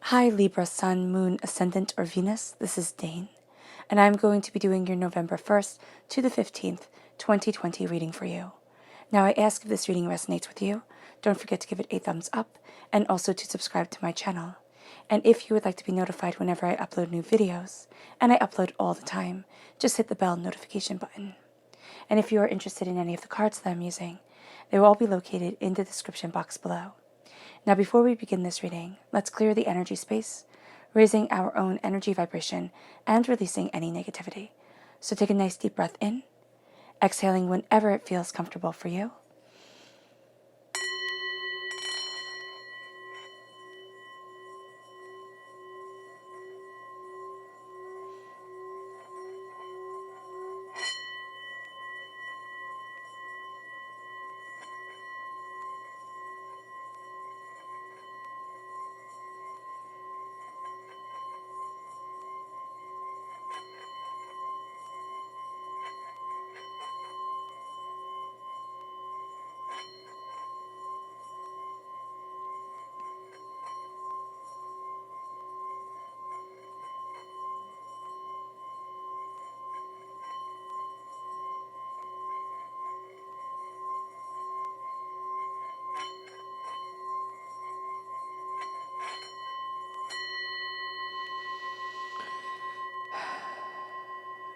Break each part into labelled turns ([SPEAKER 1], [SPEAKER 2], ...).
[SPEAKER 1] Hi Libra, Sun, Moon, Ascendant, or Venus. This is Dane, and I'm going to be doing your November 1st to the 15th, 2020 reading for you. Now, I ask if this reading resonates with you, don't forget to give it a thumbs up, and also to subscribe to my channel. And if you would like to be notified whenever I upload new videos, and I upload all the time, just hit the bell notification button. And if you are interested in any of the cards that I'm using, they will all be located in the description box below. Now, before we begin this reading, let's clear the energy space, raising our own energy vibration and releasing any negativity. So take a nice deep breath in, exhaling whenever it feels comfortable for you.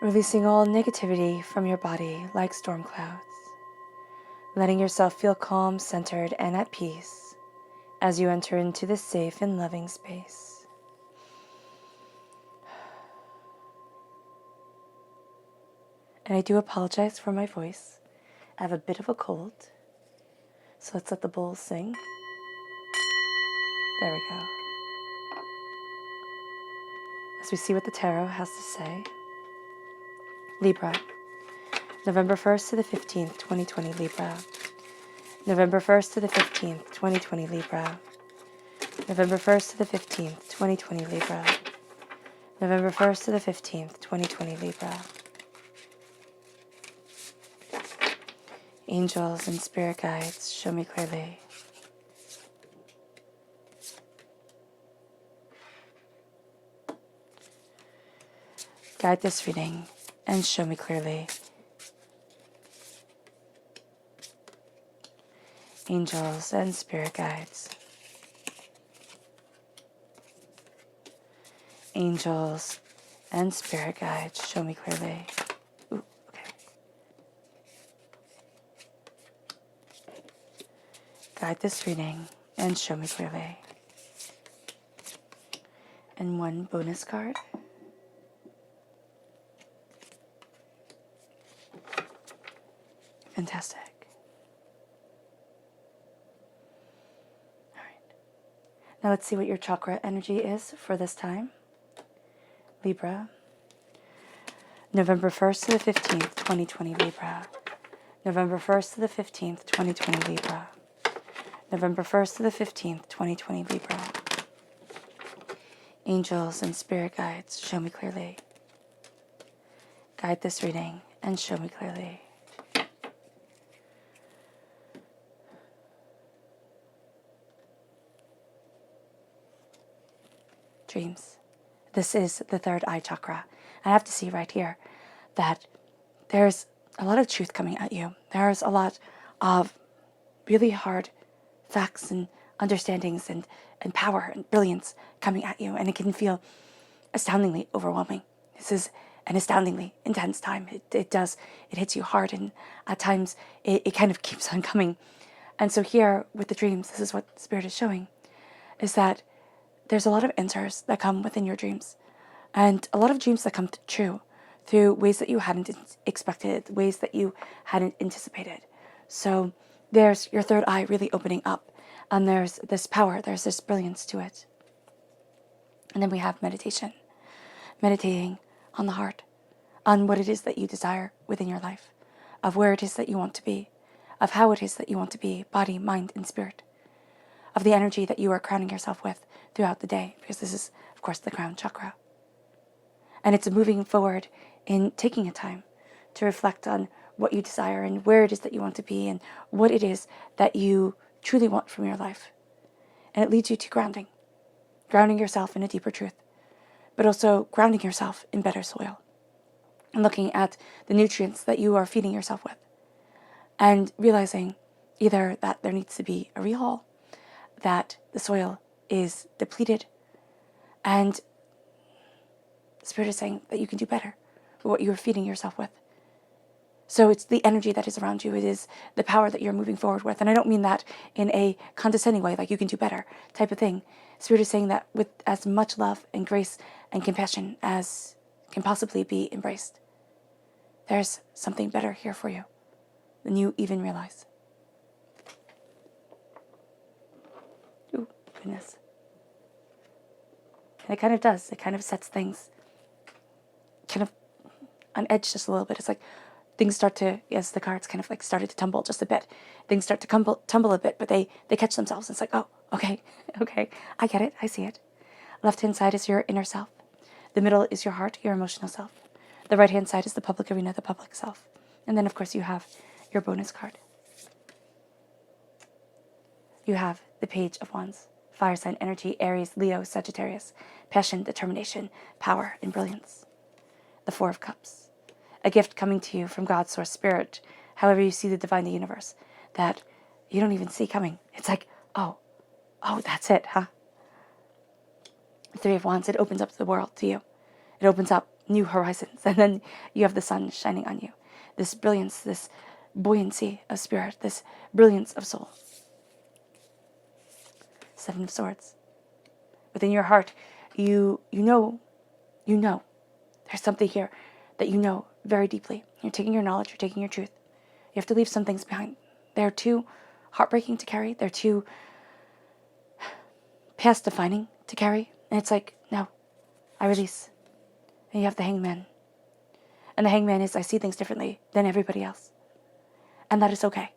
[SPEAKER 1] Releasing all negativity from your body like storm clouds. Letting yourself feel calm, centered, and at peace as you enter into this safe and loving space. And I do apologize for my voice. I have a bit of a cold. So let's let the bowls sing. There we go. As we see what the tarot has to say. Libra, November 1st to the 15th, 2020 Libra. November 1st to the 15th, 2020 Libra. November 1st to the 15th, 2020 Libra. November 1st to the 15th, 2020 Libra. Angels and spirit guides, show me clearly. Guide this reading and show me clearly. Angels and spirit guides. Angels and spirit guides, show me clearly. Ooh, okay. Guide this reading and show me clearly. And one bonus card. Fantastic. All right. Now let's see what your chakra energy is for this time. Libra. November 1st to the 15th, 2020 Libra. November 1st to the 15th, 2020 Libra. November 1st to the 15th, 2020 Libra. Angels and spirit guides, show me clearly. Guide this reading and show me clearly. Dreams. This is the third eye chakra. I have to see right here that there's a lot of truth coming at you. There's a lot of really hard facts and understandings and power and brilliance coming at you, and it can feel astoundingly overwhelming. This is an astoundingly intense time. It hits you hard, and at times it kind of keeps on coming. And so here with the dreams, this is what Spirit is showing, is that there's a lot of answers that come within your dreams, and a lot of dreams that come true through ways that you hadn't expected, ways that you hadn't anticipated. So there's your third eye really opening up, and there's this power, there's this brilliance to it. And then we have meditation, meditating on the heart, on what it is that you desire within your life, of where it is that you want to be, of how it is that you want to be, body, mind, and spirit, of the energy that you are crowning yourself with throughout the day, because this is, of course, the crown chakra. And it's moving forward in taking a time to reflect on what you desire and where it is that you want to be and what it is that you truly want from your life. And it leads you to grounding. grounding yourself in a deeper truth, but also grounding yourself in better soil and looking at the nutrients that you are feeding yourself with and realizing either that there needs to be a rehaul, that the soil is depleted, and Spirit is saying that you can do better with what you are feeding yourself with. So it's the energy that is around you. It is the power that you're moving forward with. And I don't mean that in a condescending way, like you can do better type of thing. Spirit is saying that with as much love and grace and compassion as can possibly be embraced. There's something better here for you than you even realize. Ooh, goodness. And it kind of does. It kind of sets things kind of on edge just a little bit. It's like things start to, as the cards kind of like started to tumble just a bit. Things start to tumble a bit, but they catch themselves. It's like, oh, okay, I get it, I see it. Left-hand side is your inner self. The middle is your heart, your emotional self. The right-hand side is the public arena, the public self. And then, of course, you have your bonus card. You have the Page of Wands, fire sign energy, Aries, Leo, Sagittarius, passion, determination, power, and brilliance. The Four of Cups, a gift coming to you from God's source spirit, however you see the divine, the universe, that you don't even see coming. It's like, oh, that's it, huh? The Three of Wands, it opens up the world to you. It opens up new horizons, and then you have the sun shining on you. This brilliance, this buoyancy of spirit, this brilliance of soul. Seven of Swords. Within your heart, you know, there's something here that you know very deeply. You're taking your knowledge, you're taking your truth. You have to leave some things behind. They're too heartbreaking to carry. They're too past defining to carry. And it's like, no, I release. And you have the Hangman. And the Hangman is, I see things differently than everybody else. And that is okay.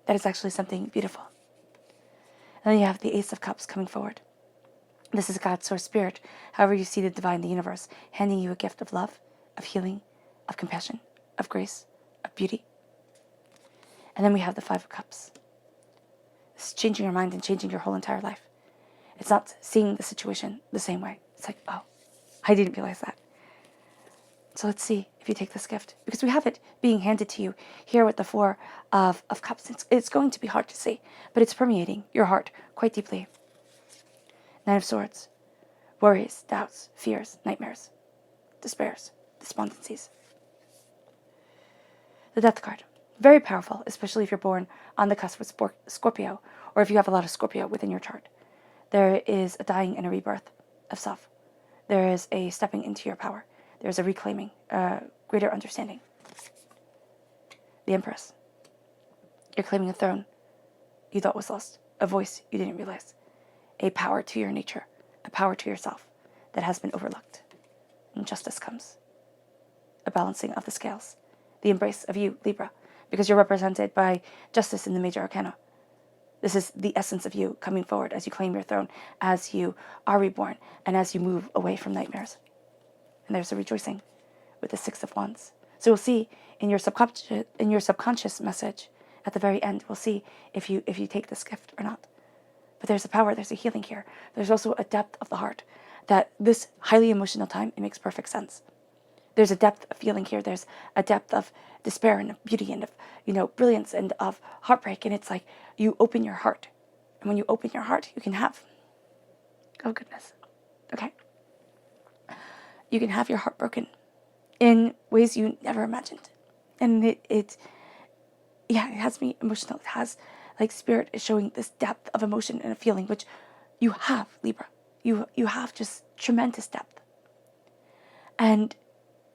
[SPEAKER 1] That is actually something beautiful. And then you have the Ace of Cups coming forward. This is God's source spirit, however you see the divine, the universe, handing you a gift of love, of healing, of compassion, of grace, of beauty. And then we have the Five of Cups. This is changing your mind and changing your whole entire life. It's not seeing the situation the same way. It's like, oh, I didn't realize that. So let's see if you take this gift. Because we have it being handed to you here with the Four of Cups. It's going to be hard to see, but it's permeating your heart quite deeply. Nine of Swords. Worries, doubts, fears, nightmares, despairs, despondencies. The Death card. Very powerful, especially if you're born on the cusp with Scorpio, or if you have a lot of Scorpio within your chart. There is a dying and a rebirth of self. There is a stepping into your power. There's a reclaiming, a greater understanding. The Empress. You're claiming a throne you thought was lost, a voice you didn't realize, a power to your nature, a power to yourself that has been overlooked. And justice comes. A balancing of the scales. The embrace of you, Libra, because you're represented by justice in the major arcana. This is the essence of you coming forward as you claim your throne, as you are reborn, and as you move away from nightmares. And there's a rejoicing with the Six of Wands. So we'll see in your subconscious message at the very end. We'll see if you take this gift or not. But there's a power, there's a healing here. There's also a depth of the heart that this highly emotional time, it makes perfect sense. There's a depth of feeling here. There's a depth of despair and of beauty and of, brilliance and of heartbreak. And it's like you open your heart. And when you open your heart, you can have, oh goodness, okay. You can have your heart broken in ways you never imagined. And it has me emotional. It has, like, spirit is showing this depth of emotion and a feeling, which you have, Libra. You have just tremendous depth. And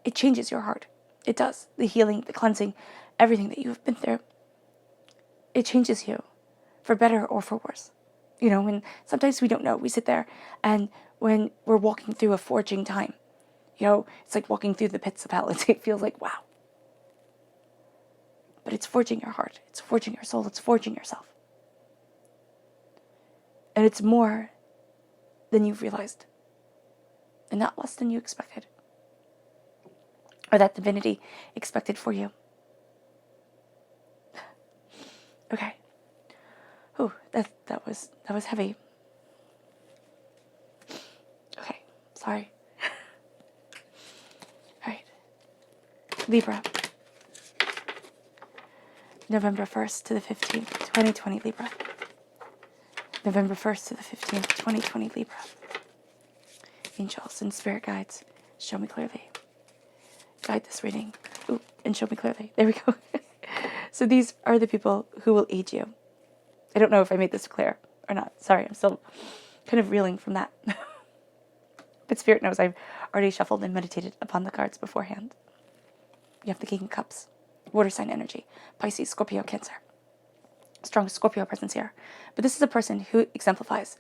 [SPEAKER 1] it changes your heart. It does. The healing, the cleansing, everything that you have been through. It changes you for better or for worse. And sometimes we don't know. We sit there, and when we're walking through a forging time, it's like walking through the pits of hell. It feels like, wow. But it's forging your heart. It's forging your soul. It's forging yourself. And it's more than you've realized. And not less than you expected. Or that divinity expected for you. Okay. Ooh, that was heavy. Sorry. All right. Libra. November 1st to the 15th, 2020 Libra. November 1st to the 15th, 2020 Libra. Angels and spirit guides, show me clearly. Guide this reading. Ooh, and show me clearly. There we go. So these are the people who will aid you. I don't know if I made this clear or not. Sorry, I'm still kind of reeling from that. But Spirit knows I've already shuffled and meditated upon the cards beforehand. You have the King of Cups, water sign energy, Pisces, Scorpio, Cancer. Strong Scorpio presence here. But this is a person who exemplifies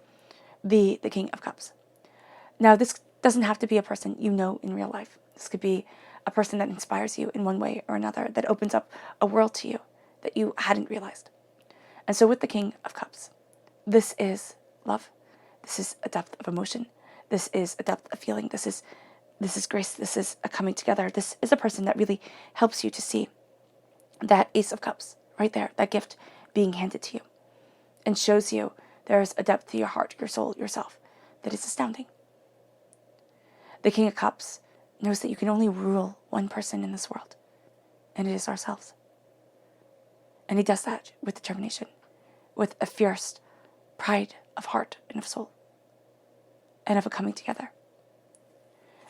[SPEAKER 1] the King of Cups. Now, this doesn't have to be a person you know in real life. This could be a person that inspires you in one way or another, that opens up a world to you that you hadn't realized. And so with the King of Cups, this is love. This is a depth of emotion. This is a depth of feeling. This is grace. This is a coming together. This is a person that really helps you to see that Ace of Cups right there, that gift being handed to you, and shows you there's a depth to your heart, your soul, yourself that is astounding. The King of Cups knows that you can only rule one person in this world, and it is ourselves. And he does that with determination, with a fierce pride of heart and of soul, and of a coming together.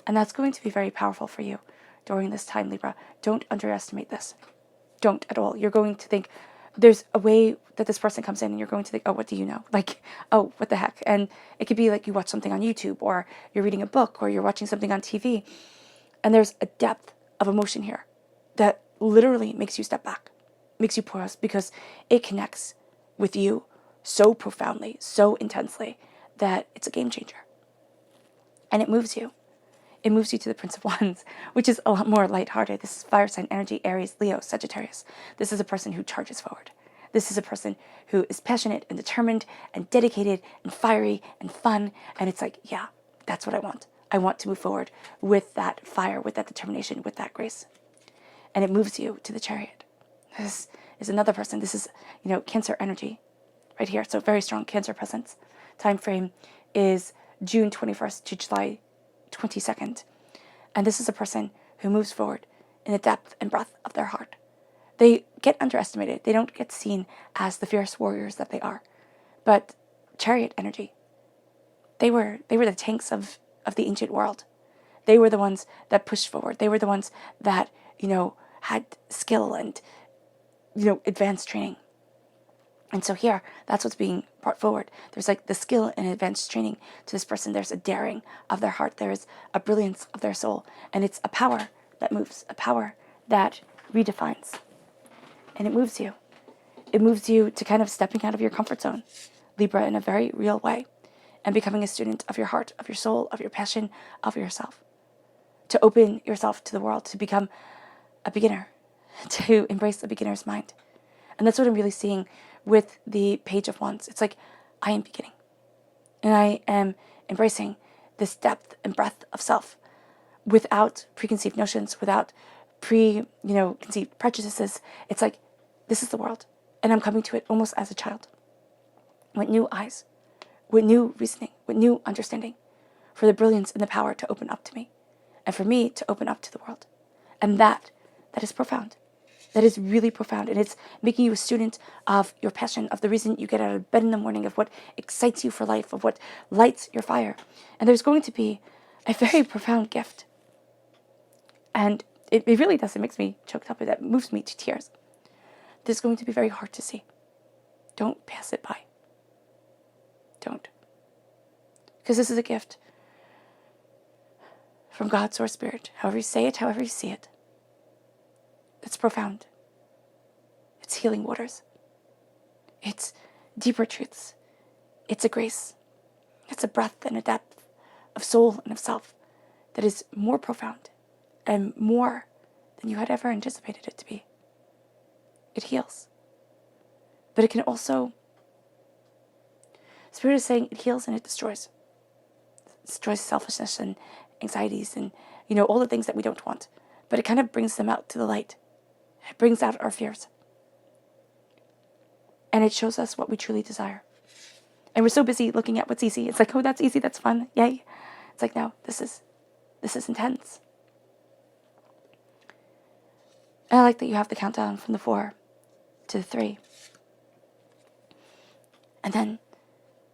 [SPEAKER 1] And that's going to be very powerful for you during this time, Libra. Don't underestimate this. Don't at all. You're going to think, there's a way that this person comes in and you're going to think, oh, what do you know? Like, oh, what the heck? And it could be like you watch something on YouTube, or you're reading a book, or you're watching something on TV. And there's a depth of emotion here that literally makes you step back, makes you pause, because it connects with you so profoundly, so intensely, that it's a game changer. And it moves you. It moves you to the Prince of Wands, which is a lot more lighthearted. This is fire sign energy, Aries, Leo, Sagittarius. This is a person who charges forward. This is a person who is passionate and determined and dedicated and fiery and fun. And it's like, yeah, that's what I want. I want to move forward with that fire, with that determination, with that grace. And it moves you to the Chariot. This is another person. This is, Cancer energy right here. So very strong Cancer presence. Time frame is June 21st to July 22nd. And this is a person who moves forward in the depth and breadth of their heart. They get underestimated. They don't get seen as the fierce warriors that they are. But Chariot energy, they were the tanks of the ancient world. They were the ones that pushed forward. They were the ones that, had skill and, advanced training. And so here, that's what's being brought forward. There's like the skill and advanced training to this person. There's a daring of their heart. There is a brilliance of their soul. And it's a power that moves, a power that redefines. And it moves you. It moves you to kind of stepping out of your comfort zone, Libra, in a very real way, and becoming a student of your heart, of your soul, of your passion, of yourself. To open yourself to the world, to become a beginner, to embrace a beginner's mind. And that's what I'm really seeing with the Page of Wands. It's like, I am beginning. And I am embracing this depth and breadth of self without preconceived notions, without conceived prejudices. It's like, this is the world. And I'm coming to it almost as a child. With new eyes, with new reasoning, with new understanding, for the brilliance and the power to open up to me. And for me to open up to the world. And that is profound. That is really profound. And it's making you a student of your passion, of the reason you get out of bed in the morning, of what excites you for life, of what lights your fire. And there's going to be a very profound gift. And it really does. It makes me choked up. It moves me to tears. This is going to be very hard to see. Don't pass it by. Don't. Because this is a gift from God, Source, Spirit. However you say it, however you see it. It's profound. It's healing waters. It's deeper truths. It's a grace. It's a breadth and a depth of soul and of self that is more profound and more than you had ever anticipated it to be. It heals. But it can also, Spirit is saying it heals and it destroys. It destroys selfishness and anxieties and, all the things that we don't want. But it kind of brings them out to the light. It brings out our fears. And it shows us what we truly desire. And we're so busy looking at what's easy. It's like, oh, that's easy, that's fun, yay. It's like, no, this is intense. And I like that you have the countdown from the 4 to the 3. And then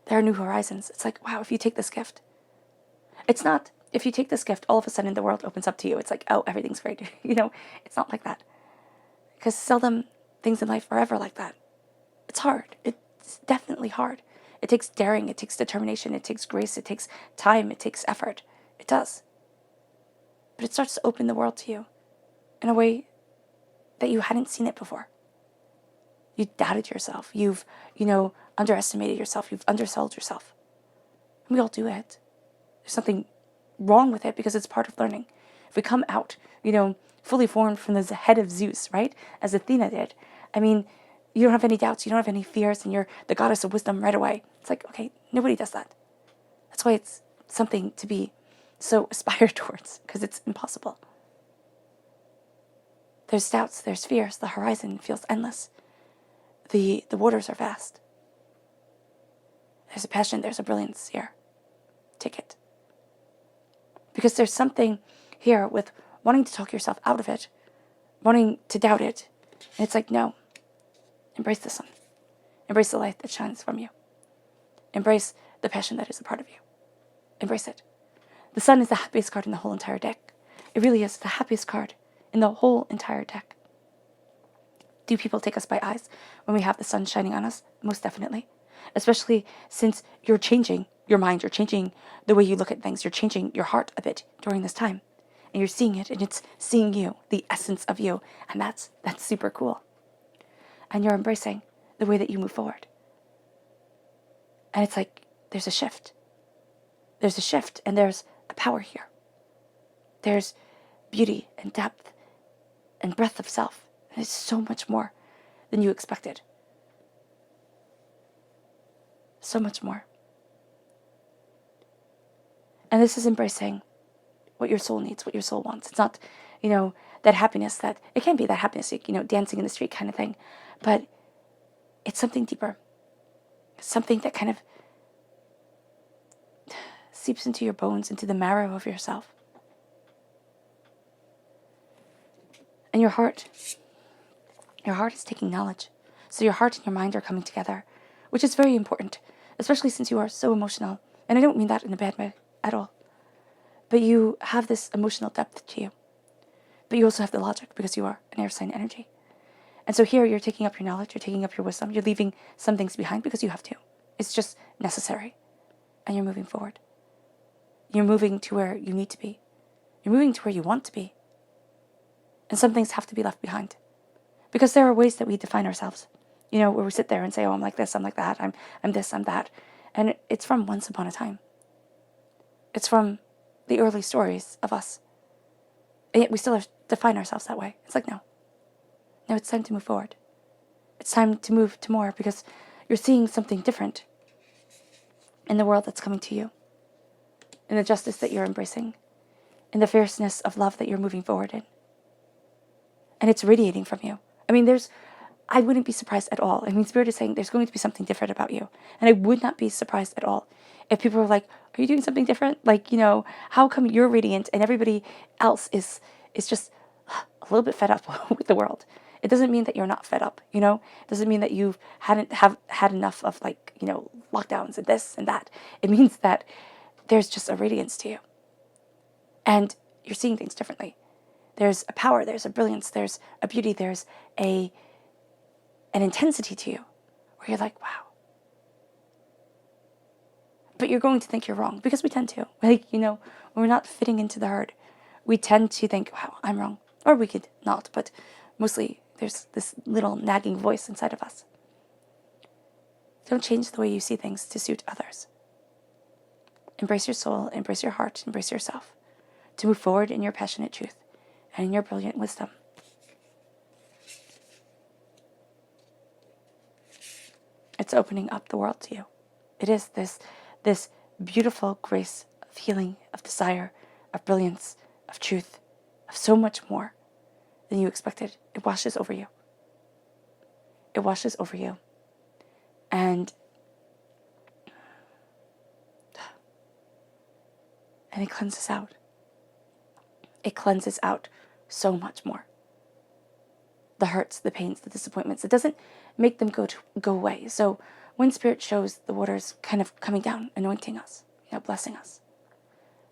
[SPEAKER 1] there are new horizons. It's like, wow, if you take this gift, it's not, if you take this gift, all of a sudden the world opens up to you. It's like, oh, everything's great. It's not like that. Because seldom things in life are ever like that. It's hard. It's definitely hard. It takes daring. It takes determination. It takes grace. It takes time. It takes effort. It does. But it starts to open the world to you in a way that you hadn't seen it before. You doubted yourself. You've, underestimated yourself. You've undersold yourself. And we all do it. There's something wrong with it because it's part of learning. If we come out, fully formed from the head of Zeus, right? As Athena did. I mean, you don't have any doubts. You don't have any fears, and you're the goddess of wisdom right away. It's like, okay, nobody does that. That's why it's something to be so aspired towards, because it's impossible. There's doubts, there's fears, the horizon feels endless. The waters are vast. There's a passion, there's a brilliance here. Take it. Because there's something here with wanting to talk yourself out of it, wanting to doubt it. And it's like, no. Embrace the sun. Embrace the light that shines from you. Embrace the passion that is a part of you. Embrace it. The sun is the happiest card in the whole entire deck. It really is the happiest card in the whole entire deck. Do people take us by eyes when we have the sun shining on us? Most definitely. Especially since you're changing your mind, you're changing the way you look at things, you're changing your heart a bit during this time. And you're seeing it, and it's seeing you, the essence of you. And that's super cool. And you're embracing the way that you move forward. And it's like, there's a shift. There's a shift, and there's a power here. There's beauty and depth and breadth of self. And it's so much more than you expected. So much more. And this is embracing what your soul needs, what your soul wants. It's not, that happiness that, it can be that happiness, dancing in the street kind of thing. But it's something deeper. Something that kind of seeps into your bones, into the marrow of yourself. And your heart is taking knowledge. So your heart and your mind are coming together, which is very important, especially since you are so emotional. And I don't mean that in a bad way at all. But you have this emotional depth to you. But you also have the logic because you are an air sign energy. And so here you're taking up your knowledge, you're taking up your wisdom, you're leaving some things behind because you have to. It's just necessary. And you're moving forward. You're moving to where you need to be. You're moving to where you want to be. And some things have to be left behind. Because there are ways that we define ourselves. Where we sit there and say, oh, I'm like this, I'm like that, I'm this, I'm that. And it's from once upon a time. It's from the early stories of us. And yet we still define ourselves that way. It's like, no. No, it's time to move forward. It's time to move to more because you're seeing something different in the world that's coming to you. In the justice that you're embracing. In the fierceness of love that you're moving forward in. And it's radiating from you. I mean, I wouldn't be surprised at all. I mean, Spirit is saying there's going to be something different about you. And I would not be surprised at all if people were like, are you doing something different? Like, how come you're radiant and everybody else is just a little bit fed up with the world? It doesn't mean that you're not fed up, It doesn't mean that you hadn't had enough of lockdowns and this and that. It means that there's just a radiance to you. And you're seeing things differently. There's a power, there's a brilliance, there's a beauty, there's an intensity to you where you're like, wow. But you're going to think you're wrong because we tend to. When we're not fitting into the herd, we tend to think, wow, I'm wrong. Or we could not, but mostly there's this little nagging voice inside of us. Don't change the way you see things to suit others. Embrace your soul, embrace your heart, embrace yourself to move forward in your passionate truth and in your brilliant wisdom. It's opening up the world to you. It is this beautiful grace of healing, of desire, of brilliance, of truth, of so much more than you expected. It washes over you. It washes over you. And and it cleanses out. It cleanses out so much more. The hurts, the pains, the disappointments. It doesn't make them go away. So when Spirit shows the waters kind of coming down, anointing us, blessing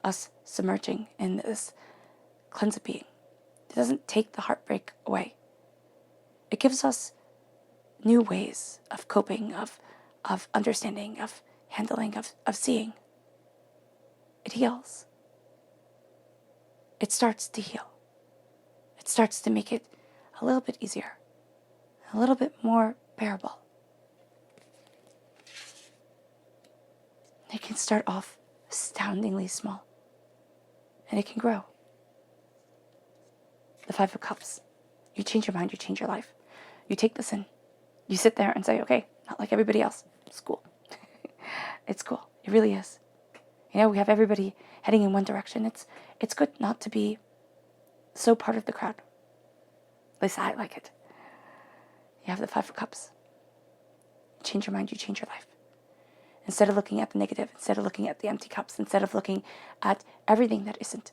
[SPEAKER 1] us submerging in this cleanse of being, it doesn't take the heartbreak away. It gives us new ways of coping, of understanding, of handling, of seeing. It heals. It starts to heal. It starts to make it a little bit easier, a little bit more bearable. It can start off astoundingly small, and it can grow. The Five of Cups. You change your mind, you change your life. You take this in. You sit there and say, okay, not like everybody else. It's cool. It's cool. It really is. We have everybody heading in one direction. It's good not to be so part of the crowd. At least I like it. You have the Five of Cups. You change your mind, you change your life. Instead of looking at the negative, instead of looking at the empty cups, instead of looking at everything that isn't,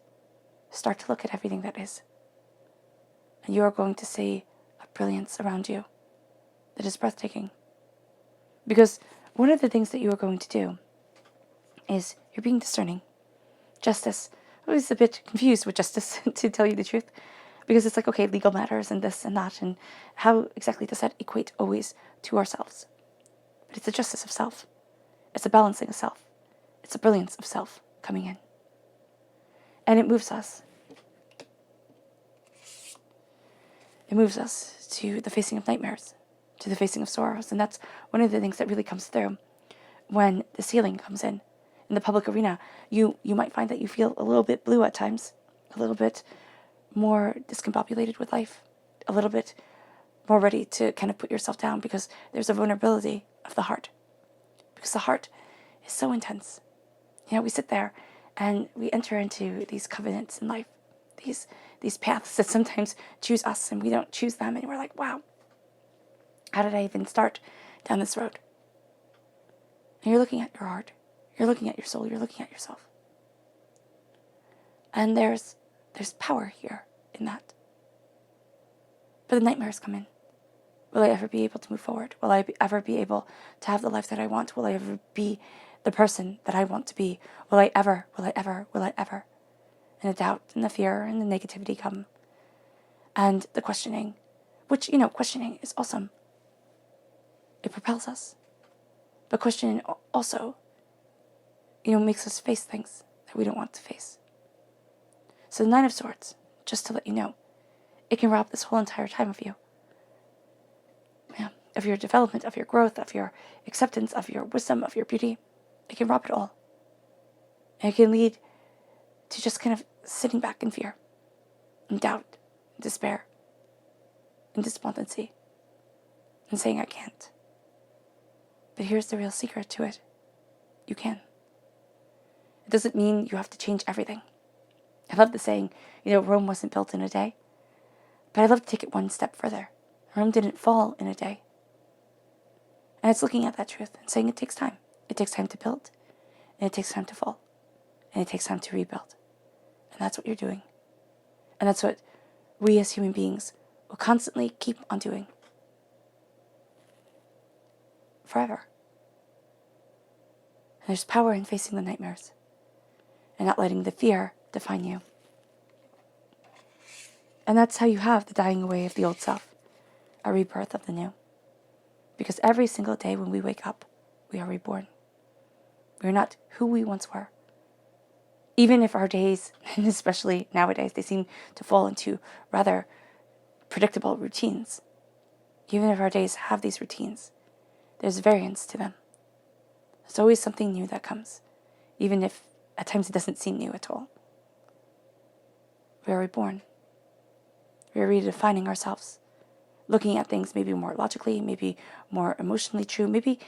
[SPEAKER 1] start to look at everything that is. And you are going to see a brilliance around you that is breathtaking. Because one of the things that you are going to do is you're being discerning. Justice. I was a bit confused with justice, to tell you the truth. Because it's like, okay, legal matters and this and that, and how exactly does that equate always to ourselves? But it's a justice of self. It's a balancing of self. It's a brilliance of self coming in. And it moves us. It moves us to the facing of nightmares, to the facing of sorrows. And that's one of the things that really comes through when the healing comes in. In the public arena, you might find that you feel a little bit blue at times, a little bit more discombobulated with life, a little bit more ready to kind of put yourself down because there's a vulnerability of the heart. Because the heart is so intense. We sit there and we enter into these covenants in life, these paths that sometimes choose us and we don't choose them, and we're like, wow, how did I even start down this road? And you're looking at your heart, you're looking at your soul, you're looking at yourself. And there's power here in that. But the nightmares come in. Will I ever be able to move forward? Will I ever be able to have the life that I want? Will I ever be the person that I want to be? Will I ever? And the doubt and the fear and the negativity come. And the questioning, which, questioning is awesome. It propels us. But questioning also, makes us face things that we don't want to face. So the Nine of Swords, just to let you know, it can rob this whole entire time of you. Of your development, of your growth, of your acceptance, of your wisdom, of your beauty. It can rob it all. And it can lead to just kind of sitting back in fear, in doubt, in despair, in despondency, and saying, I can't. But here's the real secret to it. You can. It doesn't mean you have to change everything. I love the saying, Rome wasn't built in a day. But I love to take it one step further. Rome didn't fall in a day. And it's looking at that truth and saying it takes time. It takes time to build. And it takes time to fall. And it takes time to rebuild. And that's what you're doing. And that's what we as human beings will constantly keep on doing. Forever. And there's power in facing the nightmares. And not letting the fear define you. And that's how you have the dying away of the old self. A rebirth of the new. Because every single day when we wake up, we are reborn. We are not who we once were. Even if our days, and especially nowadays, they seem to fall into rather predictable routines. Even if our days have these routines, there's variance to them. There's always something new that comes, even if at times it doesn't seem new at all. We are reborn. We are redefining ourselves. Looking at things maybe more logically, maybe more emotionally true, maybe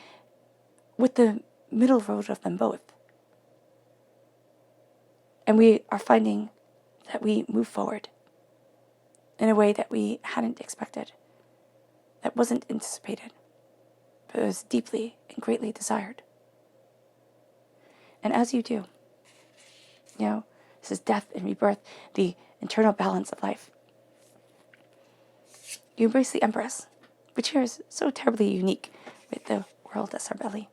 [SPEAKER 1] with the middle road of them both. And we are finding that we move forward in a way that we hadn't expected, that wasn't anticipated, but was deeply and greatly desired. And as you do, This is death and rebirth, the internal balance of life. You embrace the Empress, which here is so terribly unique with the world as our belly.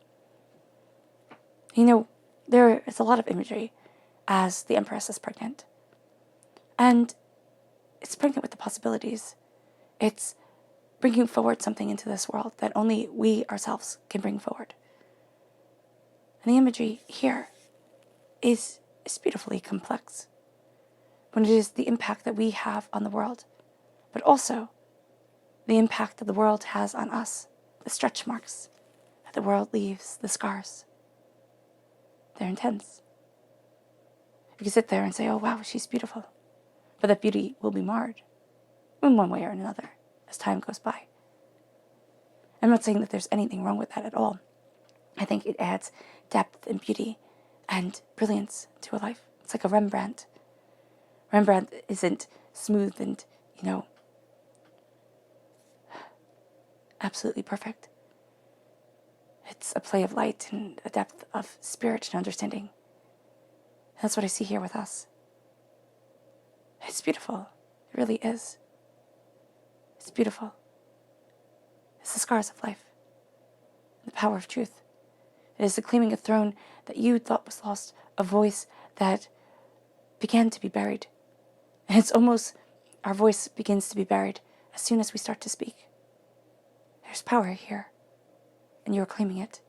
[SPEAKER 1] You know, there is a lot of imagery as the Empress is pregnant. And it's pregnant with the possibilities. It's bringing forward something into this world that only we ourselves can bring forward. And the imagery here is beautifully complex. When it is the impact that we have on the world, but also the impact that the world has on us, the stretch marks that the world leaves, the scars. They're intense. You can sit there and say, oh wow, she's beautiful. But that beauty will be marred in one way or another as time goes by. I'm not saying that there's anything wrong with that at all. I think it adds depth and beauty and brilliance to a life. It's like a Rembrandt. Rembrandt isn't smooth and, absolutely perfect. It's a play of light and a depth of spirit and understanding. That's what I see here with us. It's beautiful. It really is. It's beautiful. It's the scars of life. The power of truth. It is the claiming a throne that you thought was lost, a voice that began to be buried. And it's almost our voice begins to be buried as soon as we start to speak. There's power here, and you are claiming it.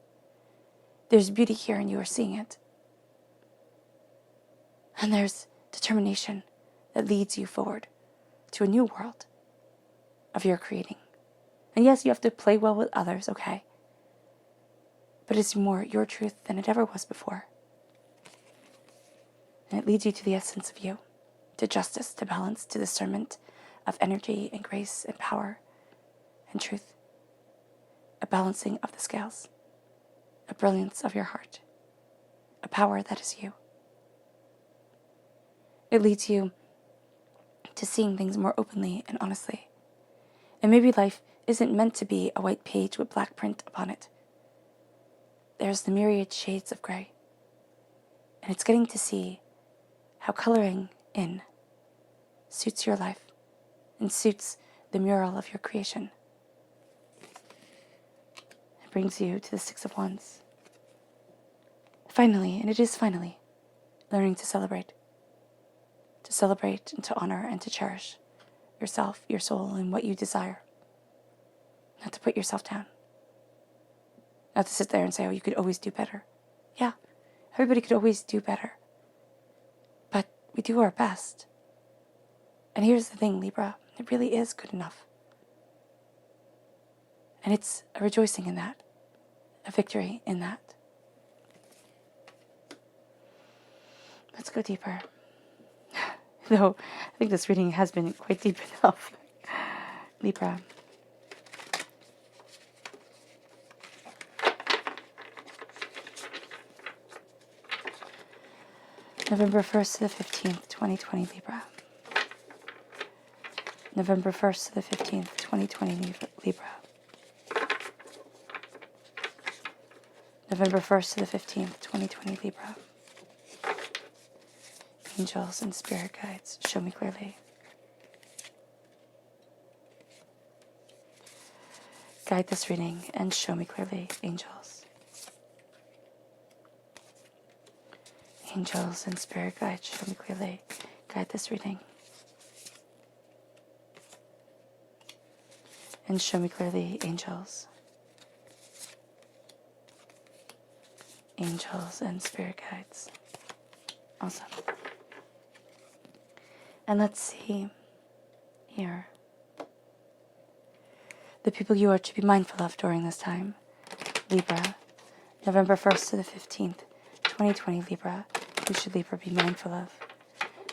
[SPEAKER 1] There's beauty here, and you are seeing it. And there's determination that leads you forward to a new world of your creating. And yes, you have to play well with others, okay? But it's more your truth than it ever was before. And it leads you to the essence of you, to justice, to balance, to discernment of energy and grace and power and truth. A balancing of the scales, a brilliance of your heart, a power that is you. It leads you to seeing things more openly and honestly. And maybe life isn't meant to be a white page with black print upon it. There's the myriad shades of gray. And it's getting to see how coloring in suits your life and suits the mural of your creation. It brings you to the Six of Wands. Finally, and it is finally, learning to celebrate and to honor and to cherish yourself, your soul, and what you desire. Not to put yourself down. Not to sit there and say, oh, you could always do better. Yeah, everybody could always do better. But we do our best. And here's the thing, Libra, it really is good enough. And it's a rejoicing in that, a victory in that. Let's go deeper. Though I think this reading has been quite deep enough. Libra. November 1st to the 15th, 2020, Libra. November 1st to the 15th, 2020, Libra. November 1st to the 15th, 2020, Libra. Angels and spirit guides, show me clearly. Guide this reading and show me clearly, angels. Angels and spirit guides, show me clearly. Guide this reading. And show me clearly, angels. Angels and spirit guides. Awesome. And let's see here. The people you are to be mindful of during this time. Libra, November 1st to the 15th, 2020, Libra. Who should Libra be mindful of?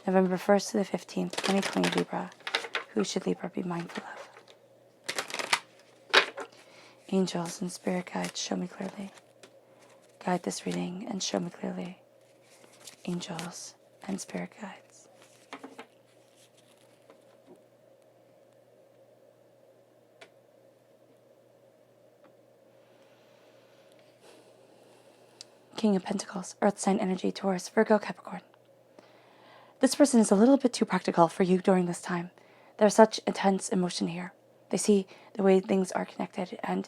[SPEAKER 1] November 1st to the 15th, 2020, Libra. Who should Libra be mindful of? Angels and spirit guides, show me clearly. Guide this reading and show me clearly. Angels and spirit guides. King of Pentacles, Earth sign energy, Taurus, Virgo, Capricorn. This person is a little bit too practical for you during this time. There's such intense emotion here. They see the way things are connected, and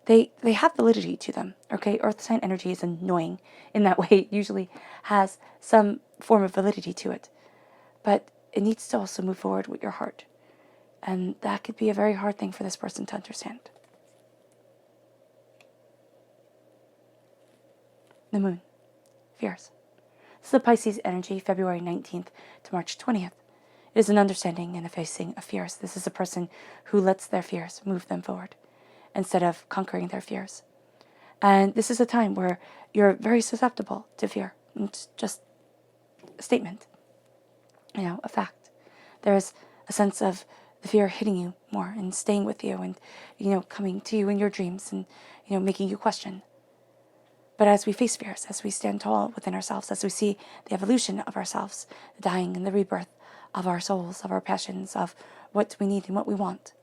[SPEAKER 1] they have validity to them, okay? Earth sign energy is annoying in that way. It usually has some form of validity to it. But it needs to also move forward with your heart. And that could be a very hard thing for this person to understand. The moon. Fears. This is the Pisces energy, February 19th to March 20th. It is an understanding and a facing of fears. This is a person who lets their fears move them forward instead of conquering their fears. And this is a time where you're very susceptible to fear. It's just a statement, a fact. There's a sense of the fear hitting you more and staying with you and, coming to you in your dreams and, making you question. But as we face fears, as we stand tall within ourselves, as we see the evolution of ourselves, the dying and the rebirth of our souls, of our passions, of what we need and what we want,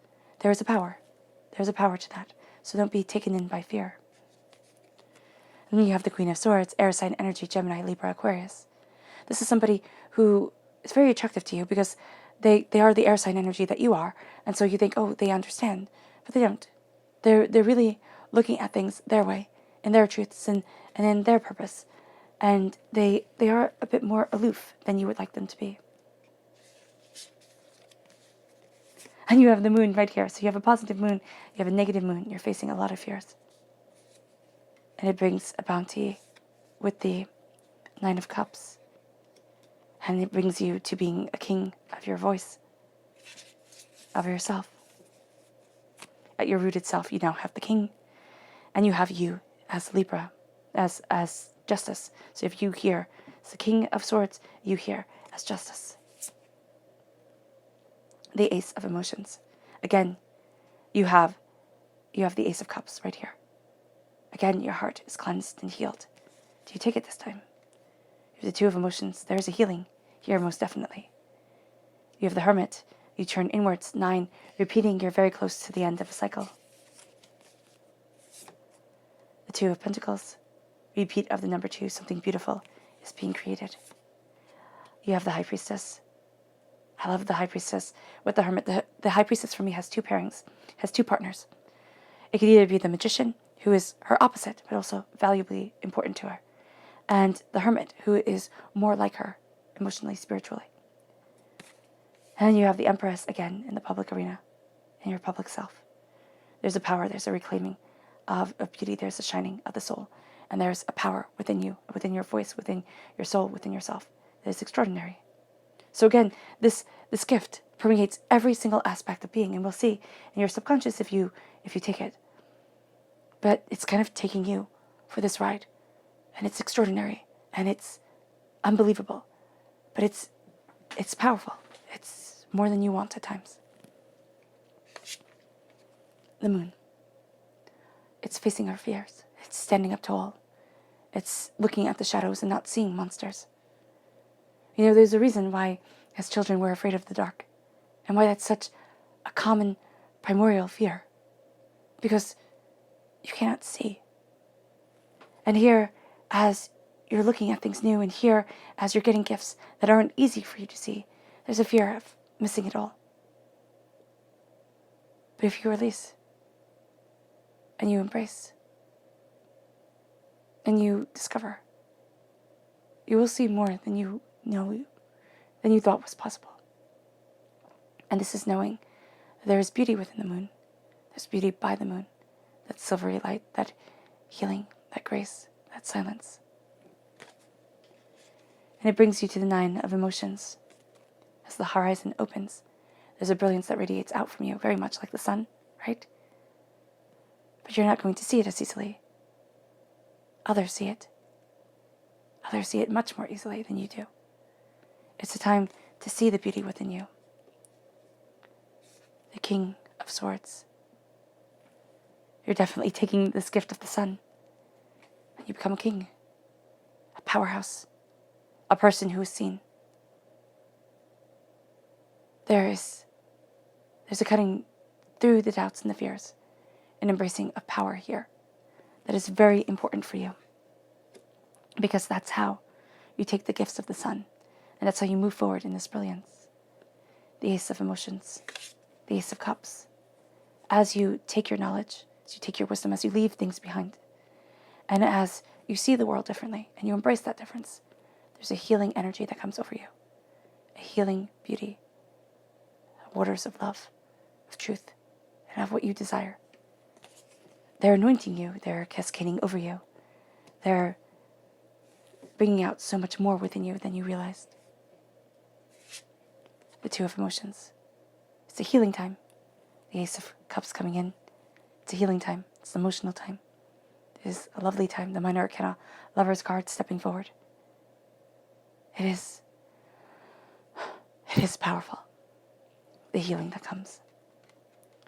[SPEAKER 1] there is a power. There's a power to that. So don't be taken in by fear. And then you have the Queen of Swords, air sign energy, Gemini, Libra, Aquarius. This is somebody who is very attractive to you because they are the air sign energy that you are. And so you think, oh, they understand. But they don't. They're really looking at things their way, in their truths and in their purpose. And they are a bit more aloof than you would like them to be. And you have the moon right here. So you have a positive moon, you have a negative moon. You're facing a lot of fears. And it brings a bounty with the Nine of Cups. And it brings you to being a king of your voice, of yourself. At your rooted self, you now have the king. And you have you as Libra, as justice. So if you here as the King of Swords, you here as justice. The Ace of Emotions. Again, you have the Ace of Cups right here. Again, your heart is cleansed and healed. Do you take it this time? You have the Two of Emotions. There's a healing here, most definitely. You have the Hermit. You turn inwards, 9, repeating you're very close to the end of a cycle. The Two of Pentacles. Repeat of the number 2. Something beautiful is being created. You have the High Priestess. I love the High Priestess with the Hermit. The High Priestess for me has two pairings, has two partners. It could either be the Magician, who is her opposite, but also valuably important to her, and the Hermit, who is more like her, emotionally, spiritually. And then you have the Empress again in the public arena, in your public self. There's a power, there's a reclaiming of beauty, there's a shining of the soul, and there's a power within you, within your voice, within your soul, within yourself. That is extraordinary. So again, this gift permeates every single aspect of being, and we'll see in your subconscious if you take it. But it's kind of taking you for this ride, and it's extraordinary, and it's unbelievable, but it's powerful. It's more than you want at times. The moon. It's facing our fears. It's standing up tall. It's looking at the shadows and not seeing monsters. There's a reason why, as children, we're afraid of the dark, and why that's such a common primordial fear. Because you cannot see. And here, as you're looking at things new, and here, as you're getting gifts that aren't easy for you to see, there's a fear of missing it all. But if you release, and you embrace, and you discover, you will see more than you thought was possible. And this is knowing there is beauty within the moon. There's beauty by the moon. That silvery light, that healing, that grace, that silence. And it brings you to the 9 of Emotions. As the horizon opens, there's a brilliance that radiates out from you, very much like the sun, right? But you're not going to see it as easily. Others see it. Others see it much more easily than you do. It's a time to see the beauty within you. The King of Swords. You're definitely taking this gift of the sun, and you become a king, a powerhouse, a person who is seen. There's a cutting through the doubts and the fears, and embracing of power here that is very important for you, because that's how you take the gifts of the sun. And that's how you move forward in this brilliance. The Ace of Emotions, the Ace of Cups. As you take your knowledge, as you take your wisdom, as you leave things behind, and as you see the world differently and you embrace that difference, there's a healing energy that comes over you. A healing beauty. Waters of love, of truth, and of what you desire. They're anointing you. They're cascading over you. They're bringing out so much more within you than you realized. The Two of Emotions. It's a healing time. The Ace of Cups coming in. It's a healing time. It's an emotional time. It is a lovely time. The Minor Arcana, Lover's card stepping forward. It is powerful. The healing that comes.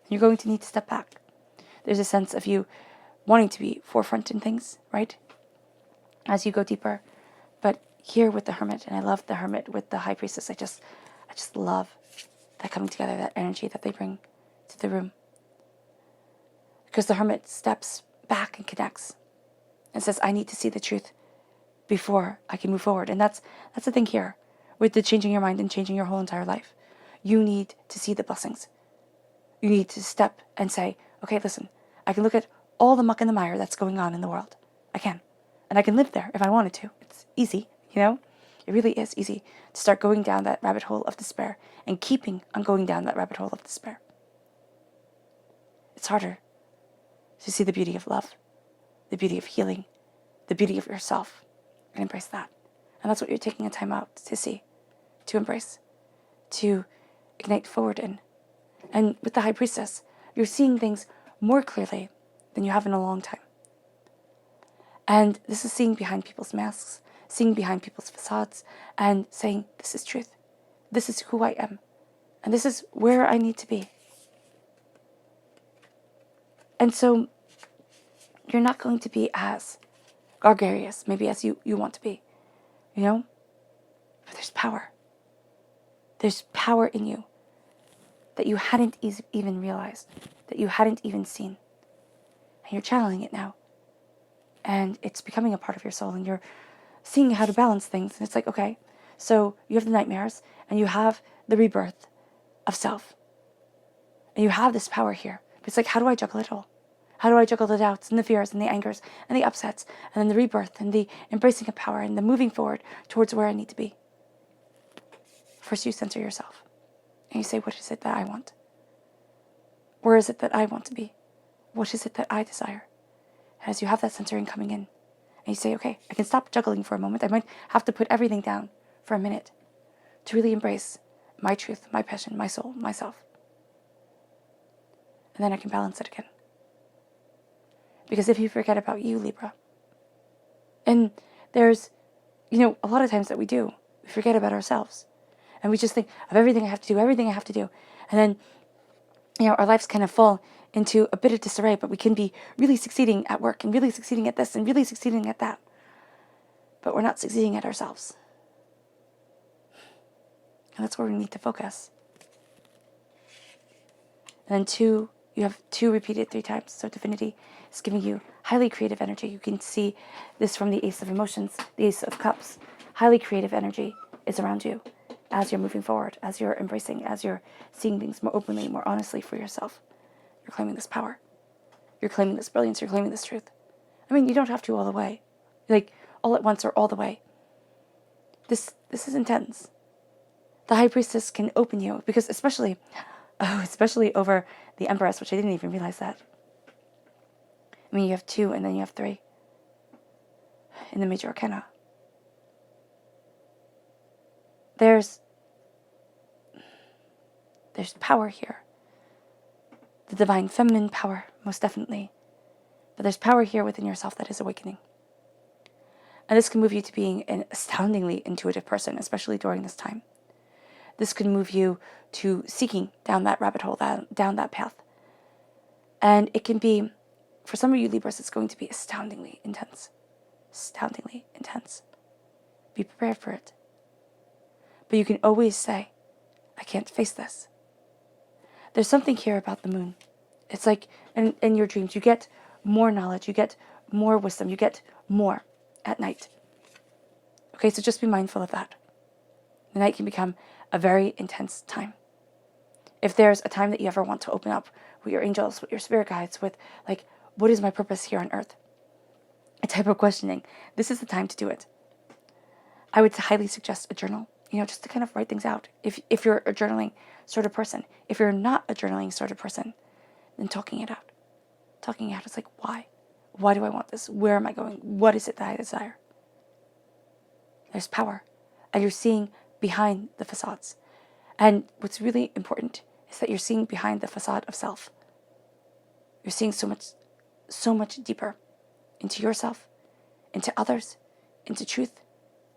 [SPEAKER 1] You're going to need to step back. There's a sense of you wanting to be forefront in things, right? As you go deeper. But here with the Hermit, and I love the Hermit with the High Priestess, I just love that coming together, that energy that they bring to the room. Because the Hermit steps back and connects and says, I need to see the truth before I can move forward. And that's the thing here with the changing your mind and changing your whole entire life. You need to see the blessings. You need to step and say, okay, listen, I can look at all the muck and the mire that's going on in the world. I can. And I can live there if I wanted to. It's easy, you know? It really is easy to start going down that rabbit hole of despair and keeping on going down that rabbit hole of despair. It's harder to see the beauty of love, the beauty of healing, the beauty of yourself, and embrace that. And that's what you're taking a time out to see, to embrace, to ignite forward in. And with the High Priestess, you're seeing things more clearly than you have in a long time. And this is seeing behind people's masks, seeing behind people's facades, and saying, this is truth. This is who I am. And this is where I need to be. And so you're not going to be as gregarious, maybe as you want to be, you know? But there's power. There's power in you that you hadn't even realized, that you hadn't even seen. And you're channeling it now. And it's becoming a part of your soul, and you're seeing how to balance things. And it's like, okay, so you have the nightmares, and you have the rebirth of self. And you have this power here. But it's like, how do I juggle it all? How do I juggle the doubts and the fears and the angers and the upsets and then the rebirth and the embracing of power and the moving forward towards where I need to be? First, you center yourself. And you say, what is it that I want? Where is it that I want to be? What is it that I desire? As you have that centering coming in, and you say, okay, I can stop juggling for a moment. I might have to put everything down for a minute to really embrace my truth, my passion, my soul, myself. And then I can balance it again. Because if you forget about you, Libra, and there's, a lot of times that we forget about ourselves. And we just think of everything I have to do, And then, our lives kind of fall into a bit of disarray, but we can be really succeeding at work and really succeeding at this and really succeeding at that. But we're not succeeding at ourselves. And that's where we need to focus. And then you have 2 repeated 3 times. So divinity is giving you highly creative energy. You can see this from the Ace of Emotions, the Ace of Cups. Highly creative energy is around you as you're moving forward, as you're embracing, as you're seeing things more openly, more honestly for yourself. You're claiming this power. You're claiming this brilliance. You're claiming this truth. I mean, you don't have to all the way. Like, all at once or all the way. This is intense. The High Priestess can open you, because especially over the Empress, which I didn't even realize that. I mean, you have 2 and then you have 3 in the Major Arcana. There's power here. The divine feminine power, most definitely. But there's power here within yourself that is awakening. And this can move you to being an astoundingly intuitive person, especially during this time. This can move you to seeking down that rabbit hole, down that path. And it can be, for some of you Libras, it's going to be astoundingly intense. Astoundingly intense. Be prepared for it. But you can always say, I can't face this. There's something here about the moon. It's like in your dreams, you get more knowledge, you get more wisdom, you get more at night. Okay, so just be mindful of that. the night can become a very intense time. If there's a time that you ever want to open up with your angels, with your spirit guides, with like, what is my purpose here on earth? A type of questioning, this is the time to do it. I would highly suggest a journal, just to kind of write things out. If you're a journaling sort of person. If you're not a journaling sort of person, then talking it out. Talking it out is like, why? Why do I want this? Where am I going? What is it that I desire? There's power. And you're seeing behind the facades. And what's really important is that you're seeing behind the facade of self. You're seeing so much deeper into yourself, into others, into truth,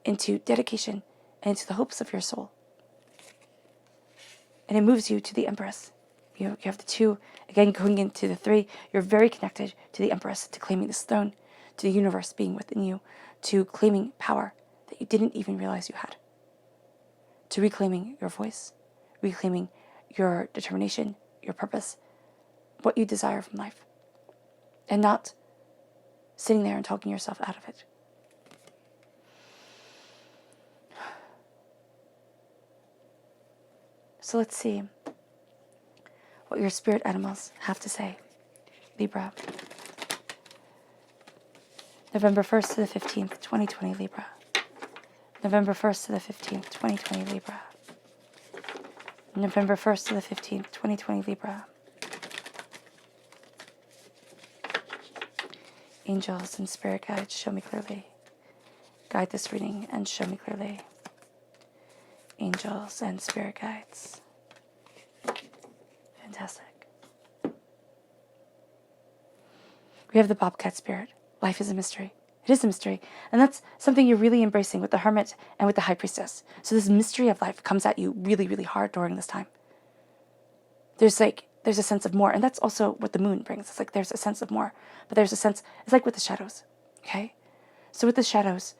[SPEAKER 1] into dedication, and into the hopes of your soul. And it moves you to the Empress. You have the 2, again, going into the 3. You're very connected to the Empress, to claiming this throne, to the universe being within you, to claiming power that you didn't even realize you had, to reclaiming your voice, reclaiming your determination, your purpose, what you desire from life, and not sitting there and talking yourself out of it. So let's see what your spirit animals have to say. Libra. November 1st to the 15th, 2020, Libra. November 1st to the 15th, 2020, Libra. November 1st to the 15th, 2020, Libra. Angels and spirit guides, show me clearly. Guide this reading and show me clearly. Angels and spirit guides. Fantastic. We have the Bobcat spirit. Life is a mystery. It is a mystery. And that's something you're really embracing with the Hermit and with the High Priestess. So this mystery of life comes at you really, really hard during this time. There's a sense of more. And that's also what the moon brings. It's like there's a sense of more. But there's a sense, it's like with the shadows. Okay? So with the shadows,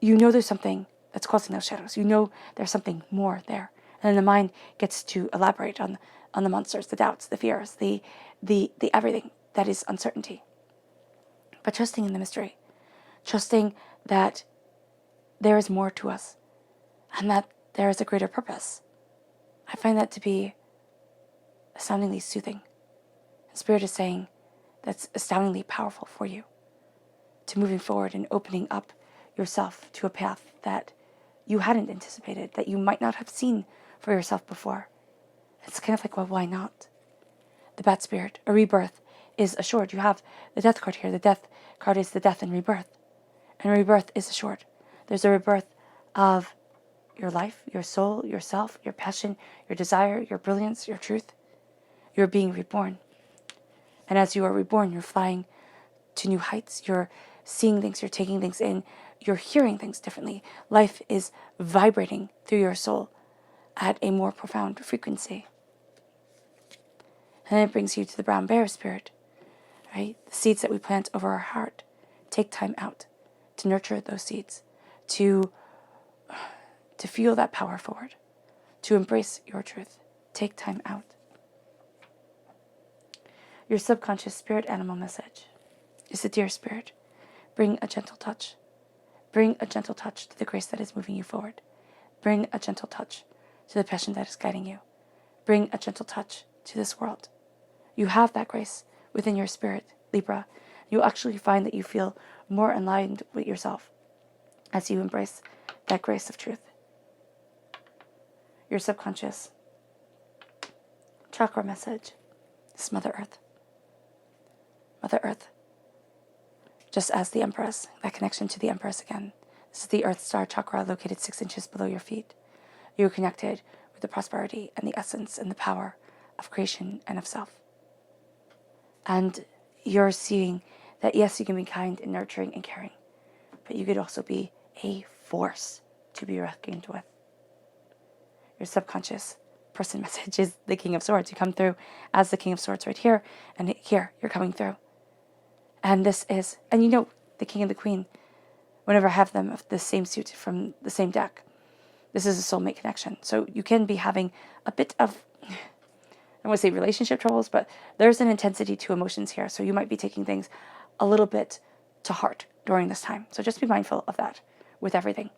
[SPEAKER 1] there's something that's causing those shadows. There's something more there. And then the mind gets to elaborate on the monsters, the doubts, the fears, the everything that is uncertainty. But trusting in the mystery. Trusting that there is more to us. And that there is a greater purpose. I find that to be astoundingly soothing. And Spirit is saying that's astoundingly powerful for you. To moving forward and opening up yourself to a path that you hadn't anticipated, that you might not have seen for yourself before. It's kind of like, well, why not? The Bat Spirit, a rebirth, is assured. You have the Death card here. The Death card is the death and rebirth. And rebirth is assured. There's a rebirth of your life, your soul, yourself, your passion, your desire, your brilliance, your truth. You're being reborn. And as you are reborn, you're flying to new heights. You're seeing things, you're taking things in, you're hearing things differently. Life is vibrating through your soul at a more profound frequency. And then it brings you to the brown bear spirit, right? The seeds that we plant over our heart. Take time out to nurture those seeds, to feel that power forward, to embrace your truth. Take time out. Your subconscious spirit animal message is the deer spirit. Bring a gentle touch. Bring a gentle touch to the grace that is moving you forward. Bring a gentle touch to the passion that is guiding you. Bring a gentle touch to this world. You have that grace within your spirit, Libra. You'll actually find that you feel more aligned with yourself as you embrace that grace of truth. Your subconscious chakra message is Mother Earth. Mother Earth. Just as the Empress, that connection to the Empress again. This is the Earth Star chakra located 6 inches below your feet. You're connected with the prosperity and the essence and the power of creation and of self. And you're seeing that yes, you can be kind and nurturing and caring, but you could also be a force to be reckoned with. Your subconscious person message is the King of Swords. You come through as the King of Swords right here, and here you're coming through. And this is, and the King and the Queen, whenever I have them of the same suit from the same deck, this is a soulmate connection. So you can be having a bit of, I don't want to say relationship troubles, but there's an intensity to emotions here. So you might be taking things a little bit to heart during this time. So just be mindful of that with everything.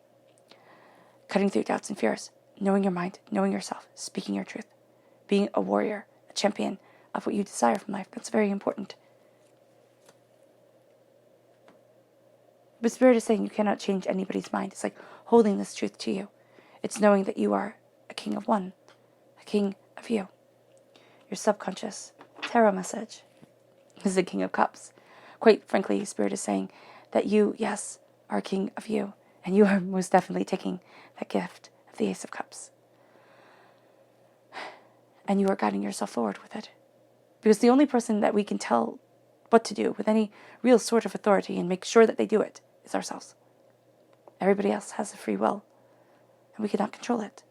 [SPEAKER 1] cutting through doubts and fears, knowing your mind, knowing yourself, speaking your truth, being a warrior, a champion of what you desire from life. That's very important. But Spirit is saying you cannot change anybody's mind. It's like holding this truth to you. It's knowing that you are a king of one, a king of you. Your subconscious tarot message is the King of Cups. Quite frankly, Spirit is saying that you, yes, are a king of you, and you are most definitely taking that gift of the Ace of Cups. And you are guiding yourself forward with it. Because the only person that we can tell what to do with any real sort of authority and make sure that they do it is ourselves. Everybody else has a free will, and we cannot control it.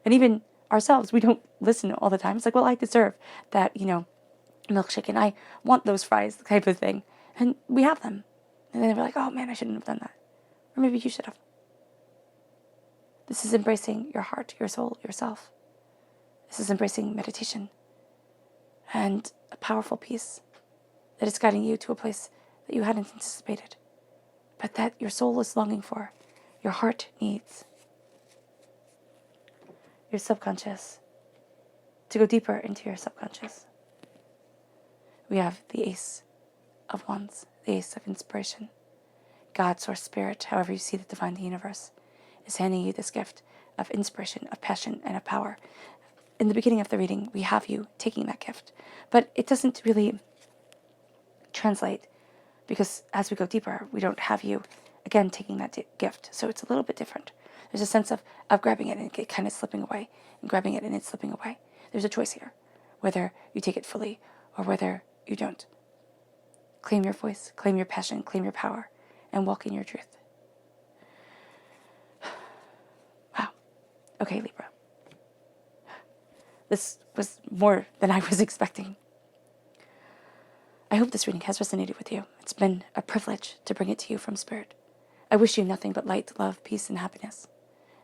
[SPEAKER 1] And even ourselves, we don't listen all the time. It's like, well, I deserve that, milkshake, and I want those fries, type of thing. And we have them. And then we're like, oh man, I shouldn't have done that. Or maybe you should have. This is embracing your heart, your soul, yourself. This is embracing meditation and a powerful peace that is guiding you to a place that you hadn't anticipated, but that your soul is longing for, your heart needs. Your subconscious, to go deeper into your subconscious. We have the Ace of Wands, the Ace of Inspiration. God, Source, Spirit, however you see the divine, the universe, is handing you this gift of inspiration, of passion, and of power. In the beginning of the reading, we have you taking that gift, but it doesn't really translate because as we go deeper, we don't have you, again, taking that gift. So it's a little bit different. There's a sense of grabbing it and it kind of slipping away, and grabbing it and it's slipping away. There's a choice here, whether you take it fully or whether you don't. Claim your voice, claim your passion, claim your power, and walk in your truth. Wow. Okay, Libra. This was more than I was expecting. I hope this reading has resonated with you. It's been a privilege to bring it to you from Spirit. I wish you nothing but light, love, peace, and happiness.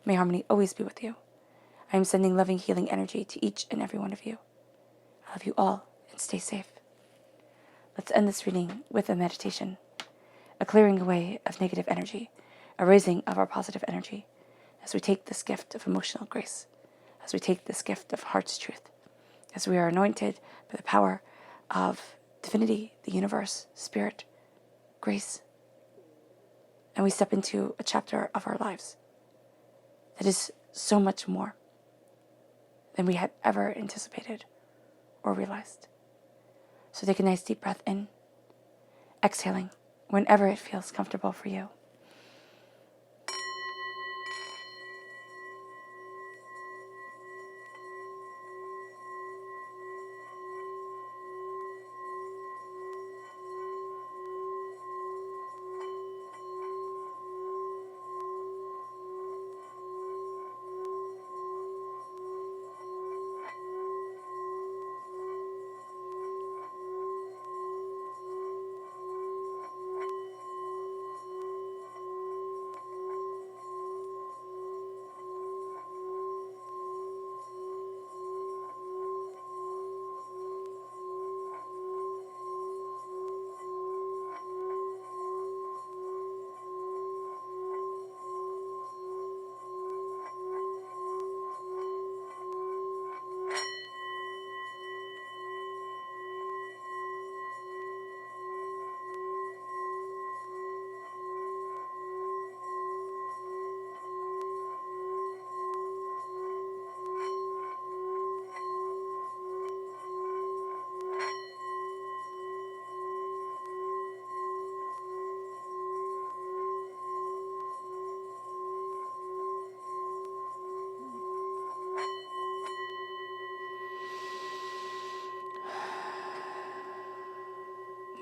[SPEAKER 1] May harmony always be with you. I am sending loving, healing energy to each and every one of you. I love you all, and stay safe. Let's end this reading with a meditation, a clearing away of negative energy, a raising of our positive energy, as we take this gift of emotional grace, as we take this gift of heart's truth, as we are anointed by the power of divinity, the universe, Spirit, grace, and we step into a chapter of our lives that is so much more than we had ever anticipated or realized. So take a nice deep breath in, exhaling whenever it feels comfortable for you.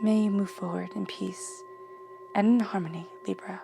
[SPEAKER 1] May you move forward in peace and in harmony, Libra.